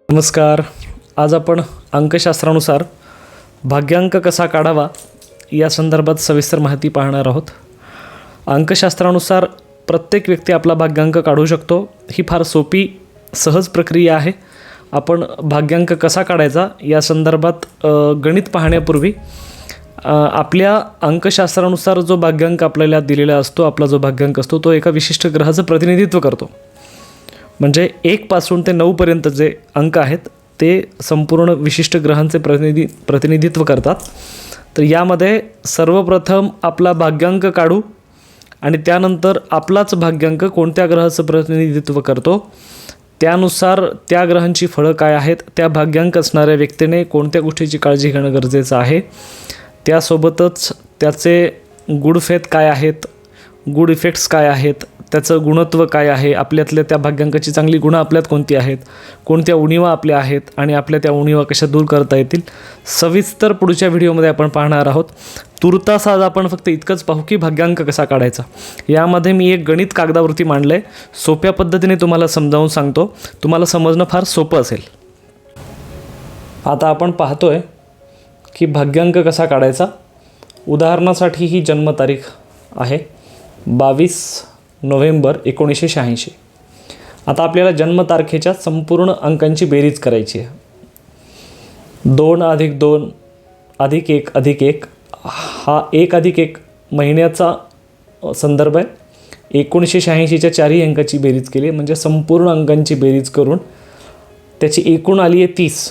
नमस्कार. आज आपण अंकशास्त्रानुसार भाग्यांक कसा काढावा या संदर्भात सविस्तर माहिती पाहणार आहोत. अंकशास्त्रानुसार प्रत्येक व्यक्ती आपला भाग्यांक काढू शकतो. ही फार सोपी सहज प्रक्रिया आहे. आपण भाग्यांक कसा काढायचा या संदर्भात गणित पाहण्यापूर्वी आपल्या अंकशास्त्रानुसार जो भाग्यांक आपल्याला दिलेला असतो, आपला जो भाग्यांक असतो तो एका विशिष्ट ग्रहाचं प्रतिनिधित्व करतो. म्हणजे 1 पासून ते 9 पर्यंत जे अंक आहेत ते संपूर्ण विशिष्ट ग्रहांचे प्रतिनिधित्व करतात. तर यामध्ये सर्वप्रथम आपला भाग्यांक काढू आणि त्यानंतर आपलाच भाग्यांक कोणत्या ग्रहाचं प्रतिनिधित्व करतो, त्यानुसार त्या ग्रहांची फळं काय आहेत, त्या भाग्यांक असणाऱ्या व्यक्तीने कोणत्या गोष्टीची काळजी घेणं गरजेचं आहे, त्यासोबतच त्याचे गुड फेथ काय आहेत, गुड इफेक्ट्स काय आहेत, त्याचं गुणत्व काय आहे, आपल्यातल्या त्या भाग्यांकाची चांगली गुणं आपल्यात कोणती आहेत, कोणत्या उणिवा आपल्या आहेत आणि आपल्या त्या उणिवा कशा दूर करता येतील, सविस्तर पुढच्या व्हिडिओमध्ये आपण पाहणार आहोत. तुर्तास आज आपण फक्त इतकंच पाहू की भाग्यांक कसा काढायचा. यामध्ये मी एक गणित कागदावरती मांडलं आहे. सोप्या पद्धतीने तुम्हाला समजावून सांगतो, तुम्हाला समजणं फार सोपं असेल. आता आपण पाहतोय की भाग्यांक कसा काढायचा. उदाहरणासाठी ही जन्मतारीख आहे 22 नोव्हेंबर 1986. आता आपल्याला जन्मतारखेच्या संपूर्ण अंकांची बेरीज करायची आहे. 2 + 2 + 1 + 1 हा 1 + 1 महिन्याचा संदर्भ आहे. 1986च्या 4ही अंकाची बेरीज केली म्हणजे संपूर्ण अंकांची बेरीज करून त्याची एकूण आली आहे 30.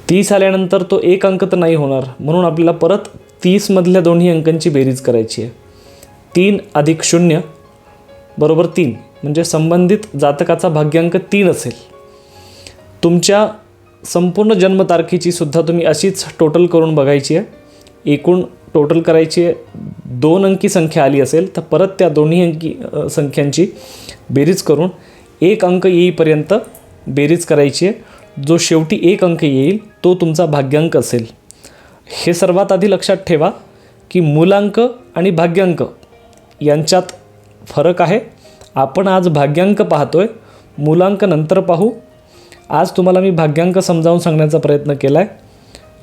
30 आल्यानंतर तो एक अंक तर नाही होणार, म्हणून आपल्याला परत 30 मधल्या दोन्ही अंकांची बेरीज करायची आहे. 3 + 0 = 3 म्हणजे संबंधित जातकाचा भाग्यांक 3 असेल. तुमच्या संपूर्ण जन्मतारखेची सुद्धा तुम्ही अशीच टोटल करून बघायची आहे. एकूण टोटल करायची आहे. 2 अंकी संख्या आली असेल तर परत त्या दोन्ही अंकी संख्यांची बेरीज करून 1 अंक येईपर्यंत बेरीज करायची आहे. जो शेवटी 1 अंक येईल तो तुमचा भाग्यांक असेल. हे सर्वात आधी लक्षात ठेवा की मूलांक आणि भाग्यांक यांच्यात फरक आहे. आपण आज भाग्यांक पाहतोय, मूलांक नंतर पाहू. आज तुम्हाला मी भाग्यांक समजावून सांगण्याचा प्रयत्न केला आहे.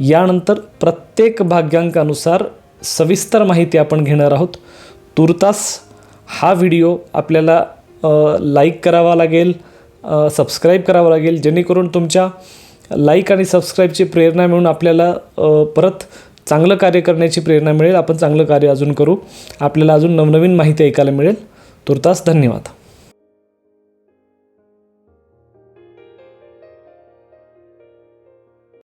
यानंतर प्रत्येक भाग्यांकानुसार सविस्तर माहिती आपण घेणार आहोत. तुर्तास हा व्हिडिओ आपल्याला लाईक करावा लागेल, सबस्क्राईब करावं लागेल, जेणेकरून तुमच्या लाईक आणि सबस्क्राईबची प्रेरणा मिळून आपल्याला परत चांगलं कार्य करण्याची प्रेरणा मिळेल. आपण चांगलं कार्य अजून करू, आपल्याला अजून नवनवीन माहिती ऐकायला मिळेल. तुर्तास धन्यवाद.